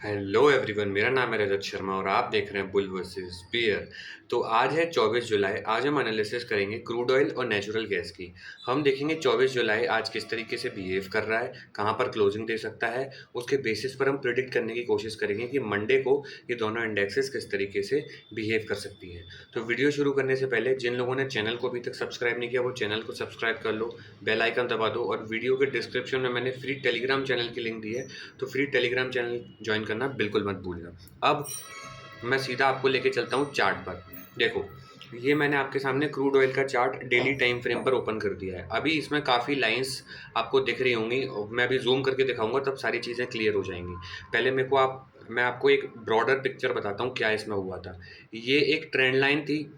Hello everyone, मेरा नाम है रजत शर्मा और आप देख रहे हैं बुल वर्सेस बियर। तो आज है 24 जुलाई। आज हम एनालिसिस करेंगे क्रूड ऑयल और नेचुरल गैस की। हम देखेंगे 24 जुलाई आज किस तरीके से बिहेव कर रहा है, कहाँ पर क्लोजिंग दे सकता है। उसके बेसिस पर हम प्रिडिक्ट करने की कोशिश करेंगे कि मंडे को ये दोनों इंडेक्सेस किस तरीके से बिहेव कर सकती हैं। तो वीडियो शुरू करने से पहले जिन लोगों ने चैनल को अभी तक सब्सक्राइब नहीं किया वो चैनल को सब्सक्राइब कर लो, बेल आइकन दबा दो और वीडियो के डिस्क्रिप्शन में मैंने फ्री टेलीग्राम चैनल की लिंक दी है, तो फ्री टेलीग्राम चैनल ज्वाइन करना बिल्कुल मत भूलना। अब मैं सीधा आपको लेके चलता हूँ चार्ट पर। देखो, ये मैंने आपके सामने क्रूड ऑयल का चार्ट डेली टाइम फ्रेम पर ओपन कर दिया है। अभी इसमें काफ़ी लाइंस आपको दिख रही होंगी, मैं अभी जूम करके दिखाऊंगा तब सारी चीज़ें क्लियर हो जाएंगी। पहले मैं आपको एक ब्रॉडर पिक्चर बताता हूँ क्या इसमें हुआ था। ये एक ट्रेंड लाइन थी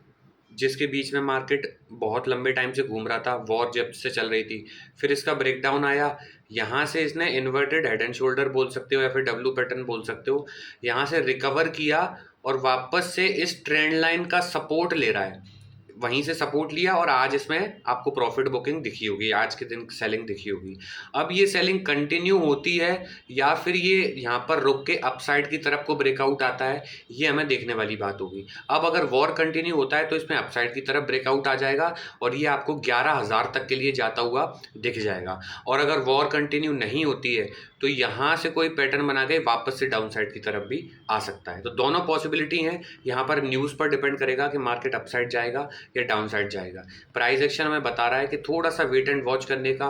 जिसके बीच में मार्केट बहुत लंबे टाइम से घूम रहा था, वॉर जब से चल रही थी। फिर इसका ब्रेकडाउन आया, यहाँ से इसने इन्वर्टेड हेड एंड शोल्डर बोल सकते हो या फिर डब्ल्यू पैटर्न बोल सकते हो, यहाँ से रिकवर किया और वापस से इस ट्रेंड लाइन का सपोर्ट ले रहा है। वहीं से सपोर्ट लिया और आज इसमें आपको प्रॉफिट बुकिंग दिखी होगी, आज के दिन सेलिंग दिखी होगी। अब ये सेलिंग कंटिन्यू होती है या फिर ये यहाँ पर रुक के अपसाइड की तरफ को ब्रेकआउट आता है, ये हमें देखने वाली बात होगी। अब अगर वॉर कंटिन्यू होता है तो इसमें अपसाइड की तरफ ब्रेकआउट आ जाएगा और ये आपको 11,000 तक के लिए जाता हुआ दिख जाएगा। और अगर वॉर कंटिन्यू नहीं होती है तो यहाँ से कोई पैटर्न बना के वापस से डाउन साइड की तरफ भी आ सकता है। तो दोनों पॉसिबिलिटी हैं, यहाँ पर न्यूज़ पर डिपेंड करेगा कि मार्केट अपसाइड जाएगा या डाउन साइड जाएगा। प्राइस एक्शन हमें बता रहा है कि थोड़ा सा वेट एंड वॉच करने का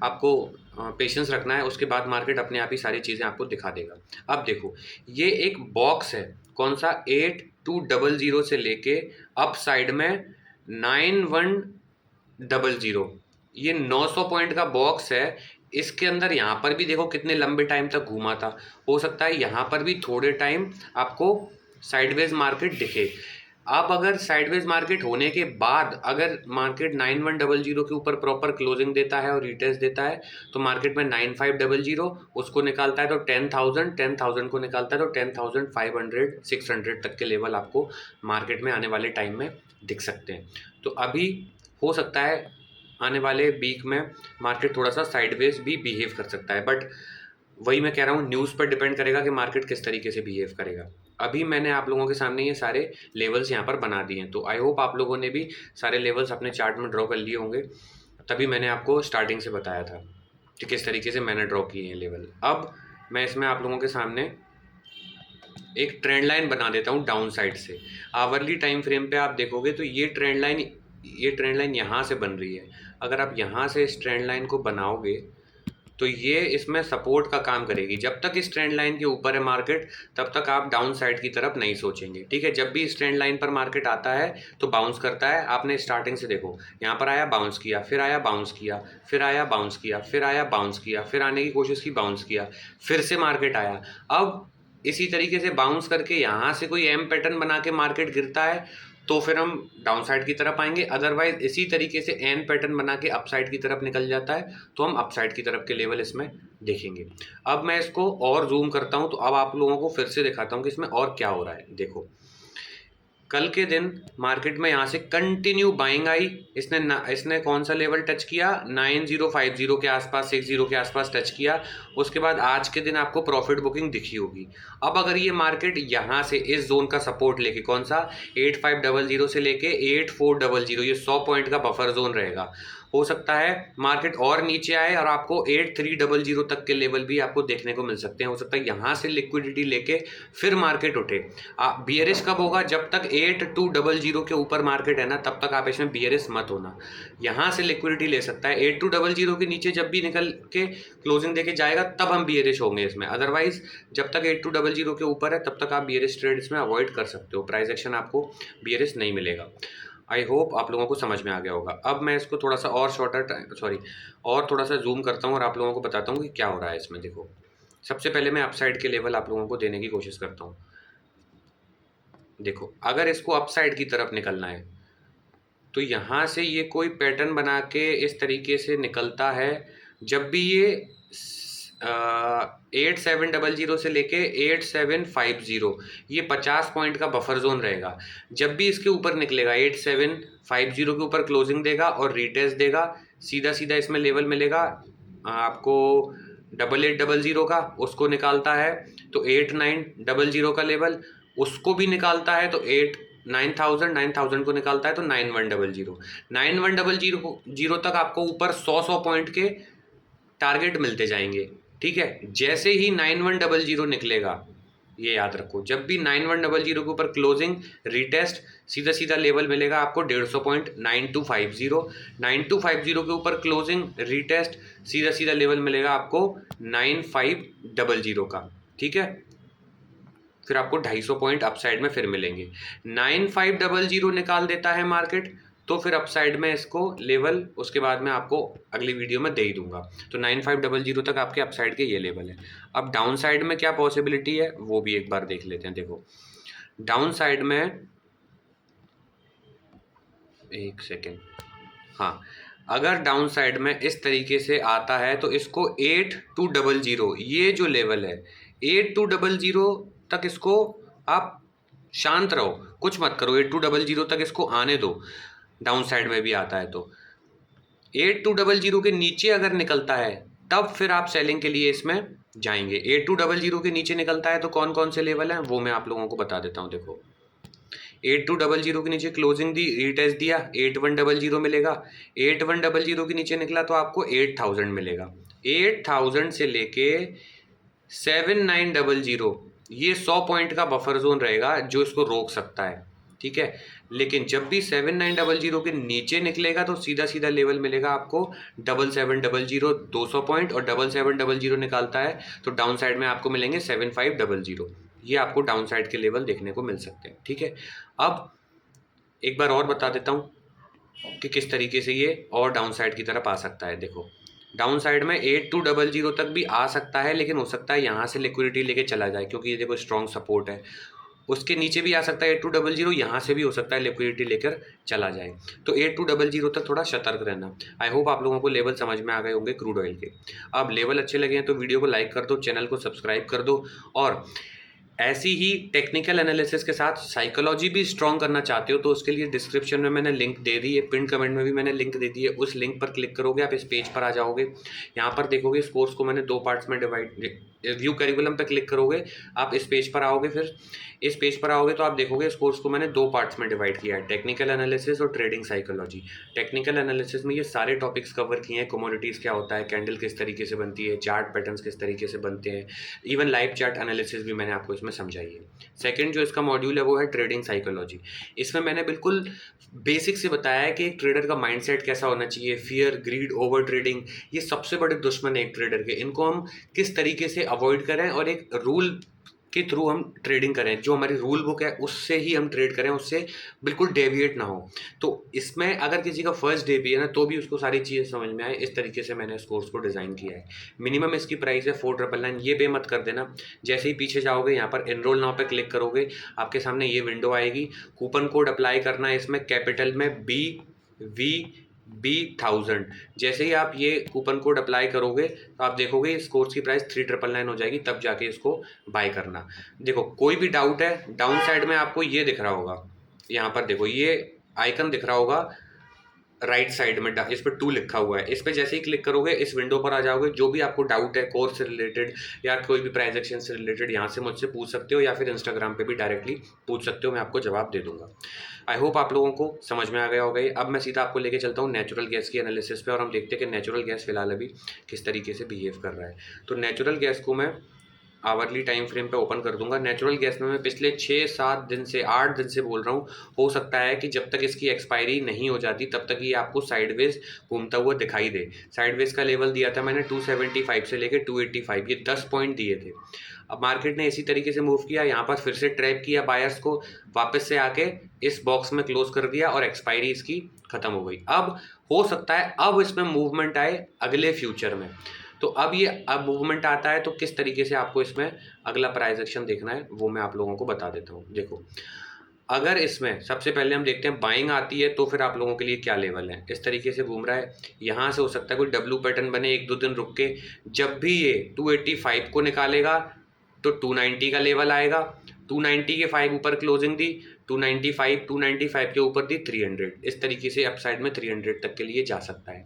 आपको पेशेंस रखना है, उसके बाद मार्केट अपने आप ही सारी चीज़ें आपको दिखा देगा। अब देखो, ये एक बॉक्स है, कौन सा, 8200 से लेके अप साइड में 9100, ये 900 पॉइंट का बॉक्स है। इसके अंदर यहाँ पर भी देखो कितने लंबे टाइम तक घूमा था। हो सकता है यहाँ पर भी थोड़े टाइम आपको साइडवेज मार्केट दिखे। अब अगर साइडवेज मार्केट होने के बाद अगर मार्केट 9100 के ऊपर प्रॉपर क्लोजिंग देता है और रिटेस्ट देता है तो मार्केट में 9500 उसको निकालता है तो 10,000 को निकालता है तो 10,500 600 तक के लेवल आपको मार्केट में आने वाले टाइम में दिख सकते हैं। तो अभी हो सकता है आने वाले वीक में मार्केट थोड़ा सा साइडवेज भी बिहेव कर सकता है, बट वही मैं कह रहा हूँ, न्यूज़ पर डिपेंड करेगा कि मार्केट किस तरीके से बिहेव करेगा। अभी मैंने आप लोगों के सामने ये सारे लेवल्स यहाँ पर बना दिए हैं, तो आई होप आप लोगों ने भी सारे लेवल्स अपने चार्ट में ड्रॉ कर लिए होंगे। तभी मैंने आपको स्टार्टिंग से बताया था कि किस तरीके से मैंने ड्रॉ किए हैं लेवल। अब मैं इसमें आप लोगों के सामने एक ट्रेंड लाइन बना देता हूँ डाउन साइड से। आवरली टाइम फ्रेम पे आप देखोगे तो ये ट्रेंड लाइन यहाँ से बन रही है। अगर आप यहाँ से इस ट्रेंड लाइन को बनाओगे तो ये इसमें सपोर्ट का काम करेगी। जब तक इस ट्रेंड लाइन के ऊपर है मार्केट तब तक आप डाउन साइड की तरफ नहीं सोचेंगे, ठीक है। जब भी इस ट्रेंड लाइन पर मार्केट आता है तो बाउंस करता है। आपने स्टार्टिंग से देखो, यहाँ पर आया, बाउंस किया, फिर आया, बाउंस किया, फिर आया, बाउंस किया, फिर आया, बाउंस किया, फिर आने की कोशिश की, बाउंस किया, फिर से मार्केट आया। अब इसी तरीके से बाउंस करके यहाँ से कोई एम पैटर्न बना के मार्केट गिरता है तो फिर हम डाउन साइड की तरफ आएंगे। अदरवाइज इसी तरीके से एन पैटर्न बना के अपसाइड की तरफ निकल जाता है तो हम अपसाइड की तरफ के लेवल इसमें देखेंगे। अब मैं इसको और जूम करता हूं तो अब आप लोगों को फिर से दिखाता हूं कि इसमें और क्या हो रहा है। देखो, कल के दिन मार्केट में यहाँ से कंटिन्यू बाइंग आई। इसने कौन सा लेवल टच किया, 9050 के आसपास, 60 के आसपास टच किया। उसके बाद आज के दिन आपको प्रॉफिट बुकिंग दिखी होगी। अब अगर ये मार्केट यहाँ से इस जोन का सपोर्ट लेके, कौन सा, 8500 से लेके 8400, ये 100 पॉइंट का बफर जोन रहेगा। हो सकता है मार्केट और नीचे आए और आपको 8300 तक के लेवल भी आपको देखने को मिल सकते हैं। हो सकता है यहाँ से लिक्विडिटी लेके फिर मार्केट उठे। बियरिश कब होगा, जब तक 8200 के ऊपर मार्केट है ना तब तक आप इसमें बियरिश मत होना। यहाँ से लिक्विडिटी ले सकता है, 8200 के नीचे जब भी निकल के क्लोजिंग देके जाएगा तब हम बियरिश होंगे इसमें। अदरवाइज जब तक 8200 के ऊपर है तब तक आप बियरिश ट्रेड इसमें अवॉइड कर सकते हो। प्राइस एक्शन आपको बियरिश नहीं मिलेगा। आई होप आप लोगों को समझ में आ गया होगा। अब मैं इसको थोड़ा सा और और थोड़ा सा जूम करता हूँ और आप लोगों को बताता हूँ कि क्या हो रहा है इसमें। देखो, सबसे पहले मैं अपसाइड के लेवल आप लोगों को देने की कोशिश करता हूँ। देखो, अगर इसको अपसाइड की तरफ निकलना है तो यहाँ से ये कोई पैटर्न बना के इस तरीके से निकलता है। जब भी ये 8700 से लेके 8750, ये 50 पॉइंट का बफर जोन रहेगा। जब भी इसके ऊपर निकलेगा, 8750 के ऊपर क्लोजिंग देगा और रिटेस्ट देगा, सीधा सीधा इसमें लेवल मिलेगा आपको 8800 का उसको निकालता है तो 8900 का लेवल, उसको भी निकालता है तो 9000 को निकालता है तो 9100 तक आपको ऊपर 100 पॉइंट के टारगेट मिलते जाएंगे। ठीक है, जैसे ही 9100 निकलेगा, ये याद रखो, जब भी 9100 के ऊपर क्लोजिंग रीटेस्ट, सीधा सीधा लेवल मिलेगा आपको 150 पॉइंट 9250। 9250 के ऊपर क्लोजिंग रीटेस्ट, सीधा सीधा लेवल मिलेगा आपको 9500 का। ठीक है, फिर आपको 250 पॉइंट अपसाइड में फिर मिलेंगे। 9500 निकाल देता है मार्केट तो फिर अपसाइड में इसको लेवल उसके बाद में आपको अगली वीडियो में दे ही दूंगा। तो 9500 तक आपके अपसाइड के ये लेवल है। अब डाउन साइड में क्या पॉसिबिलिटी है वो भी एक बार देख लेते हैं। देखो डाउन साइड में, एक सेकेंड, हाँ, अगर डाउन साइड में इस तरीके से आता है तो इसको 8200, ये जो लेवल है 8200 तक इसको आप शांत रहो, कुछ मत करो, 8200 तक इसको आने दो। डाउन साइड में भी आता है तो 8200 के नीचे अगर निकलता है तब फिर आप सेलिंग के लिए इसमें जाएंगे। 8200 के नीचे निकलता है तो कौन कौन से लेवल हैं वो मैं आप लोगों को बता देता हूँ। देखो 8200 के नीचे क्लोजिंग दी, रीटेस्ट दिया, 8100 मिलेगा। 8100 के नीचे निकला तो आपको 8000 मिलेगा। 8000 से लेके 7900 ये 100 पॉइंट का बफर जोन रहेगा जो इसको रोक सकता है। ठीक है, लेकिन जब भी 7900 के नीचे निकलेगा तो सीधा सीधा लेवल मिलेगा आपको 7700, 200 पॉइंट, और 7700 निकालता है तो डाउन साइड में आपको मिलेंगे 7500। ये आपको डाउन साइड के लेवल देखने को मिल सकते हैं। ठीक है, अब एक बार और बता देता हूँ कि किस तरीके से ये और डाउन साइड की तरफ आ सकता है। देखो डाउन साइड में 8200 तक भी आ सकता है, लेकिन हो सकता है यहाँ से लिक्विडिटी लेके चला जाए क्योंकि ये देखो स्ट्रॉन्ग सपोर्ट है। उसके नीचे भी आ सकता है 8200, यहाँ से भी हो सकता है लिक्विडिटी लेकर चला जाए। तो 8200 तक थोड़ा सतर्क रहना। आई होप आप लोगों को लेवल समझ में आ गए होंगे क्रूड ऑयल के। अब लेवल अच्छे लगे हैं तो वीडियो को लाइक कर दो, चैनल को सब्सक्राइब कर दो, और ऐसी ही टेक्निकल एनालिसिस के साथ साइकोलॉजी भी स्ट्रॉन्ग करना चाहते हो तो उसके लिए डिस्क्रिप्शन में मैंने लिंक दे दी है, पिन कमेंट में भी मैंने लिंक दे दी है। उस लिंक पर क्लिक करोगे आप इस पेज पर आ जाओगे। यहाँ पर देखोगे इस कोर्स को मैंने 2 पार्ट्स में डिवाइड, व्यू करिकुलम पे क्लिक करोगे आप इस पेज पर आओगे। फिर इस पेज पर आओगे तो आप देखोगे इस कोर्स को मैंने 2 पार्ट्स में डिवाइड किया है, टेक्निकल एनालिसिस और ट्रेडिंग साइकोलॉजी। टेक्निकल एनालिसिस में ये सारे टॉपिक्स कवर किए हैं, कमोडिटीज़ क्या होता है, कैंडल किस तरीके से बनती है, चार्ट पैटर्न्स किस तरीके से बनते हैं, इवन लाइव चार्ट एनालिसिस भी मैंने आपको इसमें समझाई है। सेकंड जो इसका मॉड्यूल है वो है ट्रेडिंग साइकोलॉजी। इसमें मैंने बिल्कुल बेसिक से बताया है कि एक ट्रेडर का माइंडसेट कैसा होना चाहिए, फियर, ग्रीड, ओवर ट्रेडिंग, ये सबसे बड़े दुश्मन है एक ट्रेडर के, इनको हम किस तरीके से अवॉइड करें और एक रूल के थ्रू हम ट्रेडिंग करें, जो हमारी रूल बुक है उससे ही हम ट्रेड करें, उससे बिल्कुल डेविएट ना हो। तो इसमें अगर किसी का फर्स्ट डे भी है ना तो भी उसको सारी चीज़ें समझ में आए, इस तरीके से मैंने इस कोर्स को डिज़ाइन किया है। मिनिमम इसकी प्राइस है 4999, ये पे मत कर देना। जैसे ही पीछे जाओगे यहाँ पर एनरोल नाउ पे क्लिक करोगे आपके सामने ये विंडो आएगी। कूपन कोड अप्लाई करना है इसमें कैपिटल में BV1000। जैसे ही आप ये कूपन कोड अप्लाई करोगे तो आप देखोगे इस कोर्स की प्राइस 3999 हो जाएगी, तब जाके इसको बाय करना। देखो कोई भी डाउट है, डाउन साइड में आपको ये दिख रहा होगा, यहाँ पर देखो ये आइकन दिख रहा होगा राइट साइड में, इस पर 2 लिखा हुआ है, इस पर जैसे ही क्लिक करोगे इस विंडो पर आ जाओगे। जो भी आपको डाउट है कोर्स से रिलेटेड या कोई भी प्राइस एक्शन से रिलेटेड, यहाँ से मुझसे पूछ सकते हो या फिर इंस्टाग्राम पे भी डायरेक्टली पूछ सकते हो, मैं आपको जवाब दे दूंगा। आई होप आप लोगों को समझ में आ गया होगा। अब मैं सीधा आपको लेके चलता हूँ नेचुरल गैस की एनालिसिस पे, और हम देखते हैं कि नेचुरल गैस फिलहाल अभी किस तरीके से बिहेव कर रहा है। तो नेचुरल गैस को मैं आवरली टाइम फ्रेम पे ओपन कर दूंगा। नेचुरल गैस में मैं पिछले 6-7 दिन से 8 दिन से बोल रहा हूँ, हो सकता है कि जब तक इसकी एक्सपायरी नहीं हो जाती तब तक ये आपको साइडवेज घूमता हुआ दिखाई दे। साइडवेज का लेवल दिया था मैंने 275 से लेके 285, ये 10 पॉइंट दिए थे। अब मार्केट ने इसी तरीके से मूव किया, यहाँ पर फिर से ट्रैप किया बायर्स को, वापस से आके इस बॉक्स में क्लोज कर दिया और एक्सपायरी इसकी खत्म हो गई। अब हो सकता है अब इसमें मूवमेंट आए अगले फ्यूचर में। तो अब ये अब मूवमेंट आता है तो किस तरीके से आपको इसमें अगला प्राइस एक्शन देखना है वो मैं आप लोगों को बता देता हूँ। देखो अगर इसमें सबसे पहले हम देखते हैं बाइंग आती है तो फिर आप लोगों के लिए क्या लेवल है। इस तरीके से घूम रहा है, यहाँ से हो सकता है कोई डब्ल्यू पैटर्न बने 1-2 दिन रुक के, जब भी ये 285 को निकालेगा तो 290 का लेवल आएगा। 290 के 5 ऊपर क्लोजिंग दी, 295 के ऊपर दी 300, इस तरीके से अपसाइड में 300 तक के लिए जा सकता है।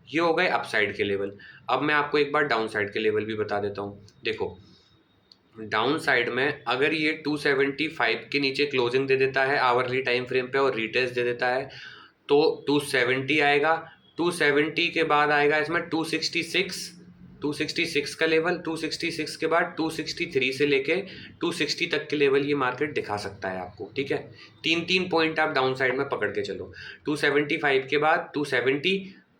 ये हो गए अपसाइड के लेवल। अब मैं आपको एक बार डाउन साइड के लेवल भी बता देता हूँ। देखो डाउन साइड में अगर ये 275 के नीचे क्लोजिंग दे देता है आवरली टाइम फ्रेम पे और रिटेस्ट दे देता है तो 270 आएगा। 270 के बाद आएगा इसमें 266, 266 का लेवल। 266 के बाद 263 से लेके 260 तक के लेवल ये मार्केट दिखा सकता है आपको, ठीक है। तीन तीन पॉइंट आप डाउन साइड में पकड़ के चलो। 275 के बाद 270,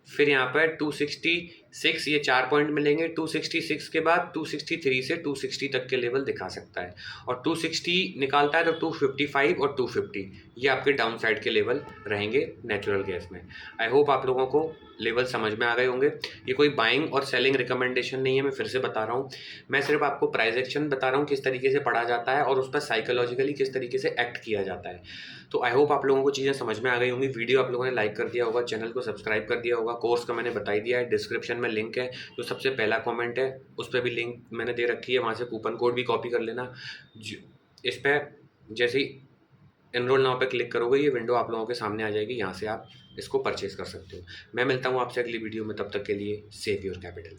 फिर यहाँ पर 266, ये 4 पॉइंट मिलेंगे। 266 के बाद 263 से 260 तक के लेवल दिखा सकता है, और 260 निकालता है तो 255 और 250 ये आपके डाउन साइड के लेवल रहेंगे नेचुरल गैस में। आई होप आप लोगों को लेवल समझ में आ गए होंगे। ये कोई बाइंग और सेलिंग रिकमेंडेशन नहीं है, मैं फिर से बता रहा हूँ। मैं सिर्फ आपको प्राइस एक्शन बता रहा हूँ किस तरीके से पढ़ा जाता है और उस पर साइकोलॉजिकली किस तरीके से एक्ट किया जाता है। तो आई होप आप लोगों को चीज़ें समझ में आ गई होंगी। वीडियो आप लोगों ने लाइक कर दिया होगा, चैनल को सब्सक्राइब कर दिया होगा। कोर्स का मैंने बता ही दिया है, डिस्क्रिप्शन में लिंक है, जो सबसे पहला कमेंट है उस पर भी लिंक मैंने दे रखी है, वहाँ से कूपन कोड भी कॉपी कर लेना। इस पर जैसे ही एनरोल नाउ पे क्लिक करोगे ये विंडो आप लोगों के सामने आ जाएगी, यहाँ से आप इसको परचेज कर सकते हो। मैं मिलता हूँ आपसे अगली वीडियो में, तब तक के लिए सेव योर कैपिटल।